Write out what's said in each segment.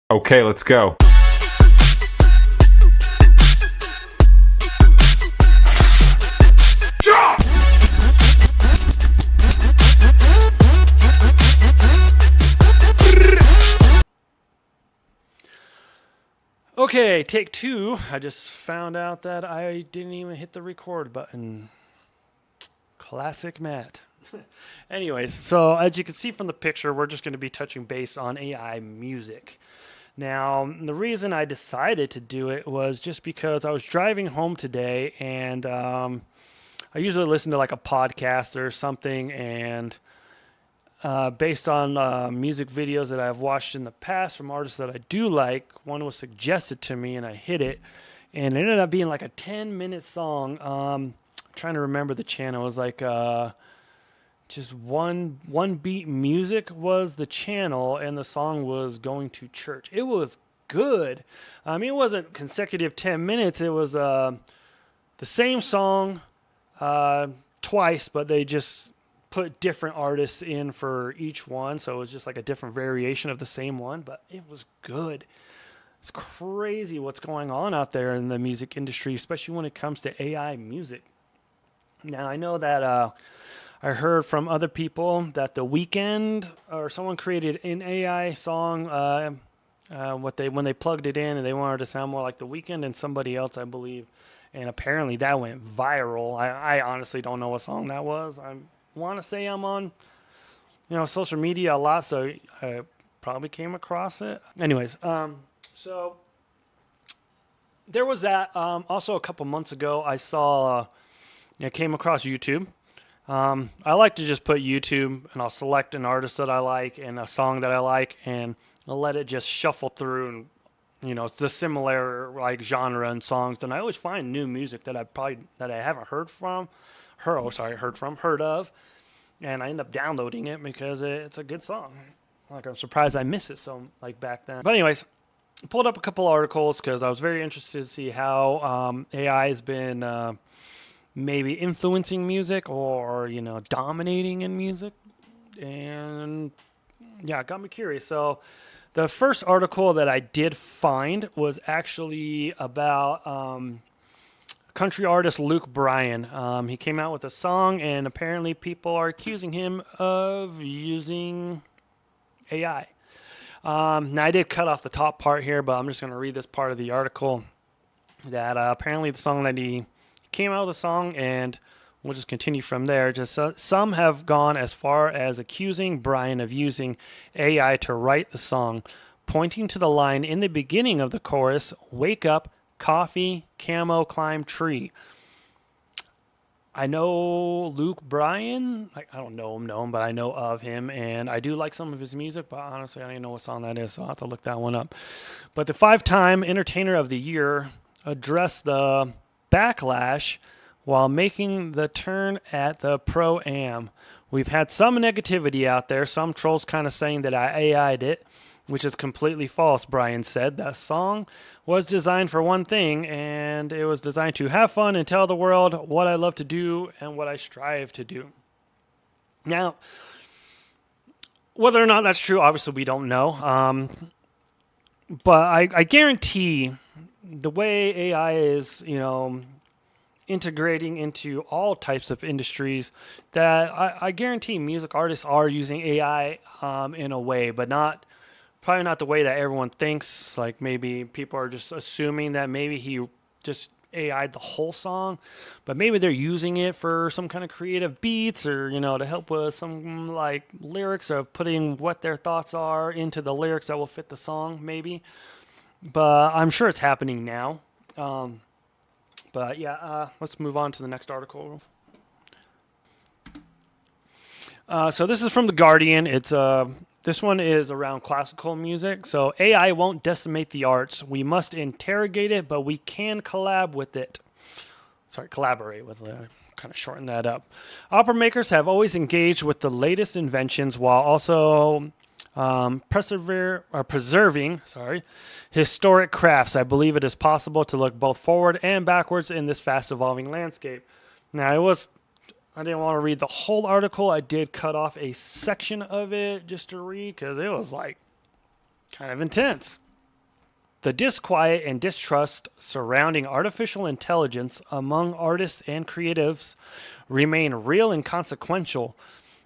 Okay, let's go. Okay, take two. I just found out that I didn't even hit the record button. Classic Matt. Anyways, so as you can see from the picture, we're just going to be touching base on AI music. Now, the reason I decided to do it was just because I was driving home today, and I usually listen to like a podcast or something, and based on music videos that I've watched in the past from artists that I do like, one was suggested to me, and I hit it, and it ended up being like a 10-minute song. I'm trying to remember the channel. It was like just one beat music was the channel, and the song was Going to Church. It was good. I mean, it wasn't consecutive 10 minutes. It was the same song twice, but they just put different artists in for each one, so it was just like a different variation of the same one, but it was good. It's crazy what's going on out there in the music industry, especially when it comes to AI music. Now, I know that I heard from other people that The Weeknd or someone created an AI song when they plugged it in, and they wanted to sound more like The Weeknd and somebody else, I believe, and apparently that went viral. I honestly don't know what song that was. I want to say I'm on social media a lot, so I probably came across it. Anyways, so there was that. Also, a couple months ago, I saw I came across YouTube. I like to just put YouTube, and I'll select an artist that I like and a song that I like, and I'll let it just shuffle through, and the similar like genre and songs. And I always find new music that I haven't heard of, and I end up downloading it because it's a good song. Like, I'm surprised I missed it so like back then. But anyways, I pulled up a couple articles because I was very interested to see how AI has been maybe influencing music or dominating in music, and yeah, it got me curious. So the first article that I did find was actually about country artist Luke Bryan. He came out with a song, and apparently people are accusing him of using AI. Now, I did cut off the top part here, but I'm just going to read this part of the article. That apparently the song that he came out with a song, and we'll just continue from there. Just some have gone as far as accusing Bryan of using AI to write the song, pointing to the line in the beginning of the chorus, "Wake up, coffee, camo, climb tree." I know Luke Bryan. I don't know him, but I know of him, and I do like some of his music, but honestly, I don't even know what song that is, so I'll have to look that one up. But the 5-time Entertainer of the Year addressed the backlash while making the turn at the Pro-Am. "We've had some negativity out there, some trolls kind of saying that I AI'd it, which is completely false," Bryan said. "That song was designed for one thing, and it was designed to have fun and tell the world what I love to do and what I strive to do." Now, whether or not that's true, obviously we don't know. But I guarantee the way AI is, integrating into all types of industries, that I guarantee music artists are using AI in a way, but probably not the way that everyone thinks. Like, maybe people are just assuming that maybe he just AI'd the whole song, but maybe they're using it for some kind of creative beats, or to help with some like lyrics, of putting what their thoughts are into the lyrics that will fit the song, maybe. But I'm sure it's happening now. But yeah, let's move on to the next article. So this is from The Guardian. This one is around classical music. So, "AI won't decimate the arts. We must interrogate it, but we can collaborate with it. Kind of shorten that up. "Opera makers have always engaged with the latest inventions while also preserving historic crafts. I believe it is possible to look both forward and backwards in this fast evolving landscape." Now, I didn't want to read the whole article. I did cut off a section of it just to read because it was like kind of intense. The disquiet and distrust surrounding artificial intelligence among artists and creatives remain real and consequential,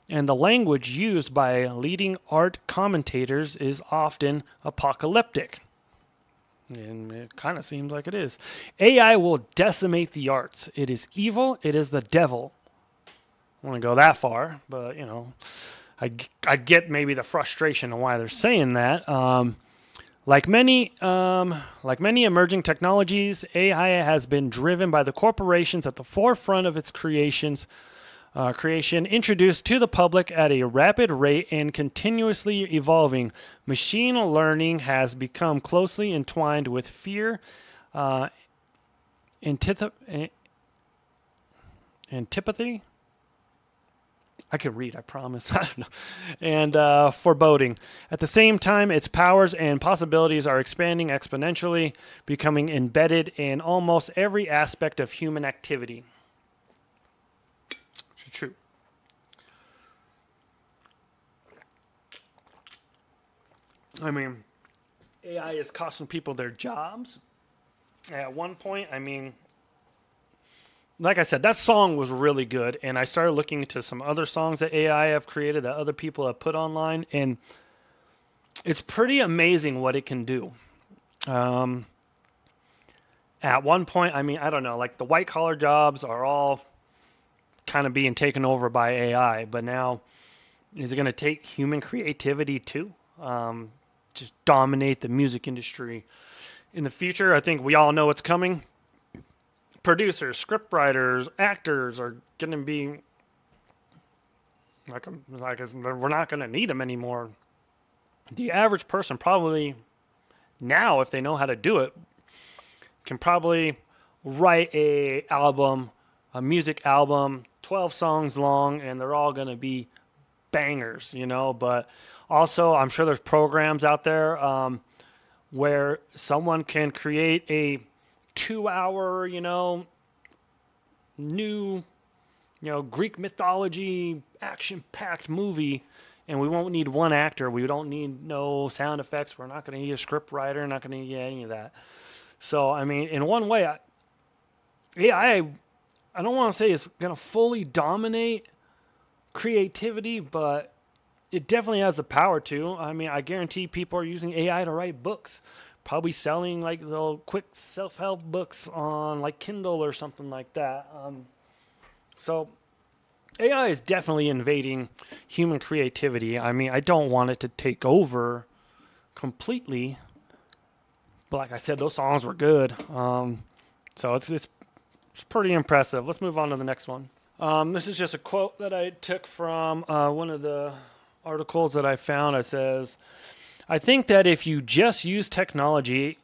and the language used by leading art commentators is often apocalyptic. And it kind of seems like it is. AI will decimate the arts. It is evil. It is the devil. I want to go that far, but I get maybe the frustration of why they're saying that. Like many emerging technologies, AI has been driven by the corporations at the forefront of its creation, introduced to the public at a rapid rate and continuously evolving. Machine learning has become closely entwined with fear, antipathy. I can read, I promise. I don't know. And foreboding. At the same time, its powers and possibilities are expanding exponentially, becoming embedded in almost every aspect of human activity. It's true. I mean, AI is costing people their jobs. At one point, like I said, that song was really good, and I started looking into some other songs that AI have created that other people have put online, and it's pretty amazing what it can do. At one point, I don't know, like the white collar jobs are all kind of being taken over by AI, but now is it going to take human creativity too? Just dominate the music industry in the future? I think we all know what's coming. Producers, scriptwriters, actors are going to be we're not going to need them anymore. The average person probably now, if they know how to do it, can probably write a music album, 12 songs long, and they're all going to be bangers, But also, I'm sure there's programs out there where someone can create a 2-hour, new, Greek mythology action-packed movie, and we won't need one actor. We don't need no sound effects. We're not going to need a script writer. Not going to need any of that. So, in one way, I don't want to say it's going to fully dominate creativity, but it definitely has the power to. I guarantee people are using AI to write books. Probably selling like little quick self-help books on like Kindle or something like that. So AI is definitely invading human creativity. I don't want it to take over completely, but like I said, those songs were good. So it's pretty impressive. Let's move on to the next one. This is just a quote that I took from one of the articles that I found. It says, I think that if you just use technology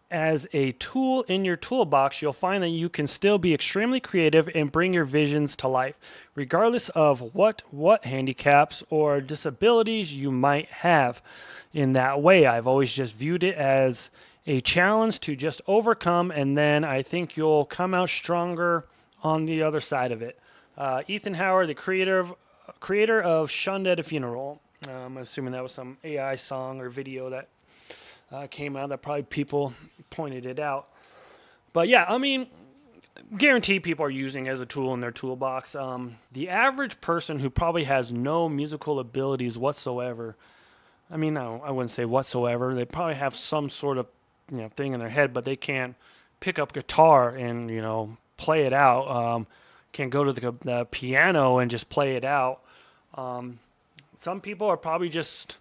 as a tool in your toolbox, you'll find that you can still be extremely creative and bring your visions to life, regardless of what handicaps or disabilities you might have. In that way, I've always just viewed it as a challenge to just overcome, and then I think you'll come out stronger on the other side of it. Ethan Howard, the creator of Shunned at a Funeral. I'm assuming that was some AI song or video that came out that probably people pointed it out. But yeah, guarantee people are using it as a tool in their toolbox. The average person who probably has no musical abilities whatsoever, no, I wouldn't say whatsoever. They probably have some sort of thing in their head, but they can't pick up guitar and play it out. Can't go to the piano and just play it out. Some people are probably just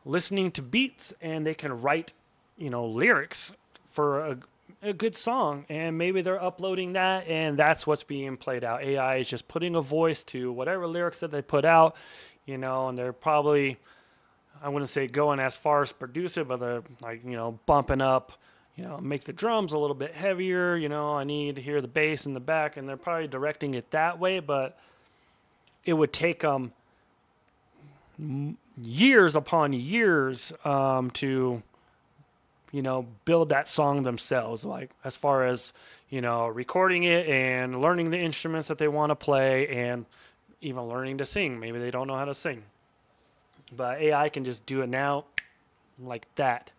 listening to beats and they can write, lyrics for a good song, and maybe they're uploading that and that's what's being played out. AI is just putting a voice to whatever lyrics that they put out, and they're probably, I wouldn't say going as far as produce it, but they're like, bumping up, make the drums a little bit heavier, I need to hear the bass in the back, and they're probably directing it that way, but it would take them years upon years to build that song themselves, like as far as recording it and learning the instruments that they want to play and even learning to sing. Maybe they don't know how to sing, but AI can just do it now like that.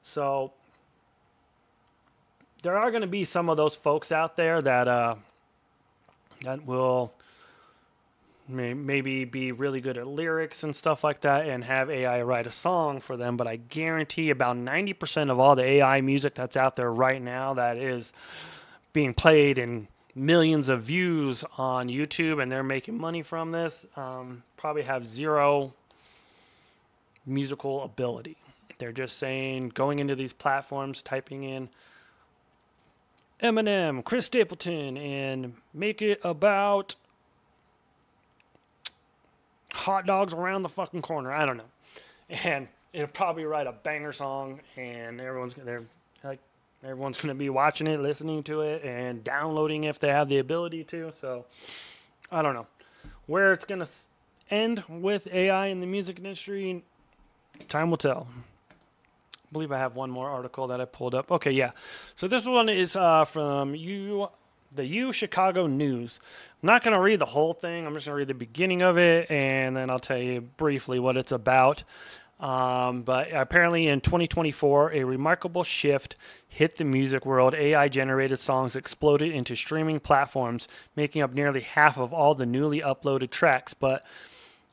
So there are going to be some of those folks out there that will maybe be really good at lyrics and stuff like that and have AI write a song for them. But I guarantee about 90% of all the AI music that's out there right now that is being played and millions of views on YouTube and they're making money from this, probably have zero musical ability. They're just saying, going into these platforms, typing in Eminem, Chris Stapleton, and make it about hot dogs around the fucking corner. I don't know. And it'll probably write a banger song, and everyone's gonna be watching it, listening to it, and downloading if they have the ability to. So I don't know where it's gonna end with AI in the music industry. Time will tell. I believe I have one more article that I pulled up. Okay, yeah. So this one is from the Chicago News. I'm not going to read the whole thing. I'm just going to read the beginning of it, and then I'll tell you briefly what it's about. But apparently in 2024, a remarkable shift hit the music world. AI-generated songs exploded into streaming platforms, making up nearly half of all the newly uploaded tracks. But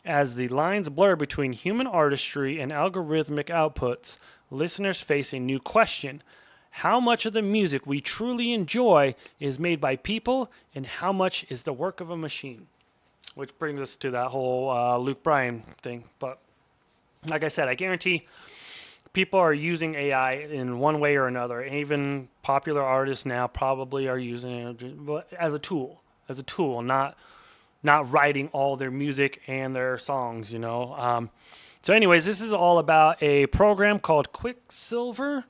as the lines blur between human artistry and algorithmic outputs, listeners face a new question. How much of the music we truly enjoy is made by people, and how much is the work of a machine? Which brings us to that whole Luke Bryan thing. But like I said, I guarantee people are using AI in one way or another. Even popular artists now probably are using it as a tool, not writing all their music and their songs, So anyways, this is all about a program called Quicksilver.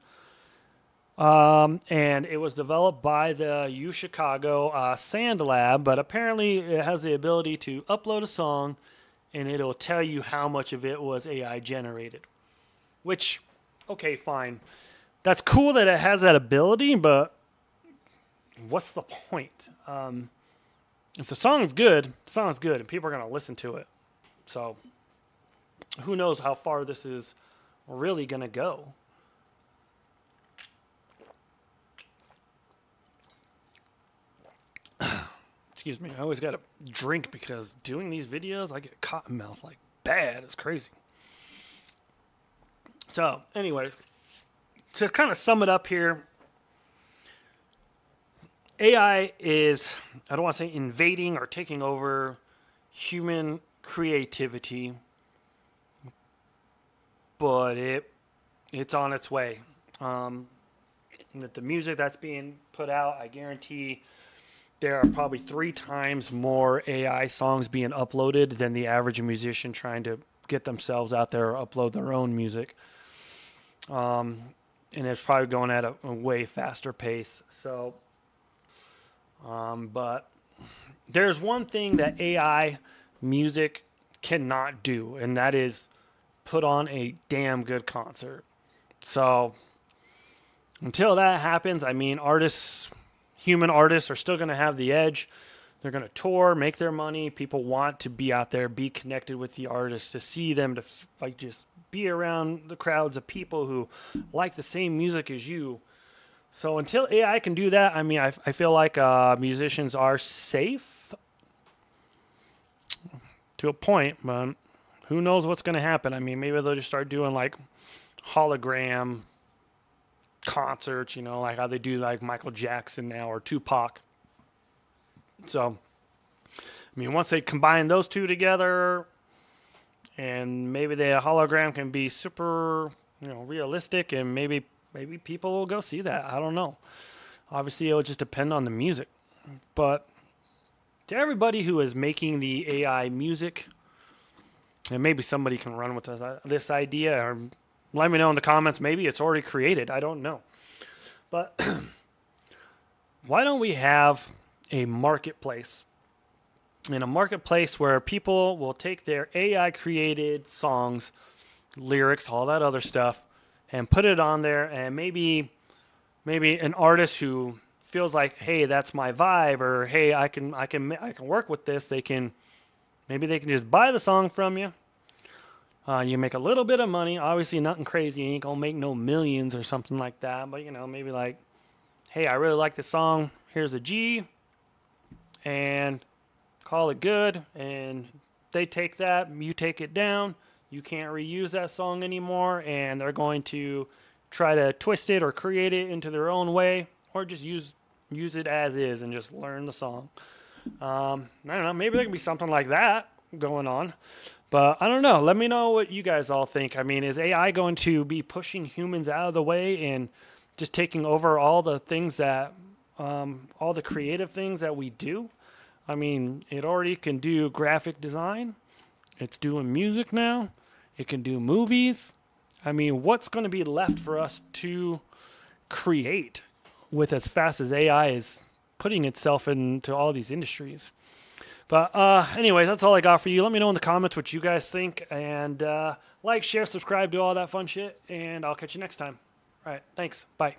And it was developed by the U Chicago Sand Lab, but apparently it has the ability to upload a song and it'll tell you how much of it was AI generated. Which, okay, fine. That's cool that it has that ability, but what's the point? If the song's good, and people are going to listen to it. So who knows how far this is really going to go. Excuse me, I always got to drink because doing these videos, I get cotton mouth like bad. It's crazy. So, anyways, to kind of sum it up here, AI is, I don't want to say invading or taking over human creativity, but it's on its way. With the music that's being put out, I guarantee there are probably 3 times more AI songs being uploaded than the average musician trying to get themselves out there or upload their own music. And it's probably going at a way faster pace. So, but there's one thing that AI music cannot do, and that is put on a damn good concert. So until that happens, I mean, human artists are still going to have the edge. They're going to tour, make their money. People want to be out there, be connected with the artists, to see them, to just be around the crowds of people who like the same music as you. So until AI can do that, I mean, I feel like musicians are safe to a point, but who knows what's going to happen. I mean, maybe they'll just start doing like hologram concerts, like how they do like Michael Jackson now or Tupac. So, I mean, once they combine those two together, and maybe the hologram can be super, realistic, and maybe people will go see that. I don't know. Obviously, it will just depend on the music. But to everybody who is making the AI music, and maybe somebody can run with this idea, or let me know in the comments. Maybe it's already created. I don't know. But why don't we have a marketplace? In a marketplace where people will take their AI created songs, lyrics, all that other stuff, and put it on there, and maybe an artist who feels like, hey, that's my vibe, or hey, I can work with this. Maybe they can just buy the song from you. You make a little bit of money. Obviously, nothing crazy. You ain't gonna make no millions or something like that. But maybe like hey, I really like this song. Here's a G, and call it good. And they take that, you take it down. You can't reuse that song anymore, and they're going to try to twist it or create it into their own way, or just use it as is and just learn the song. I don't know. Maybe there can be something like that going on. But I don't know. Let me know what you guys all think. I mean, is AI going to be pushing humans out of the way and just taking over all the things that, all the creative things that we do? I mean, it already can do graphic design. It's doing music now. It can do movies. I mean, what's going to be left for us to create with as fast as AI is putting itself into all these industries? But anyways, that's all I got for you. Let me know in the comments what you guys think. And like, share, subscribe, do all that fun shit. And I'll catch you next time. All right. Thanks. Bye.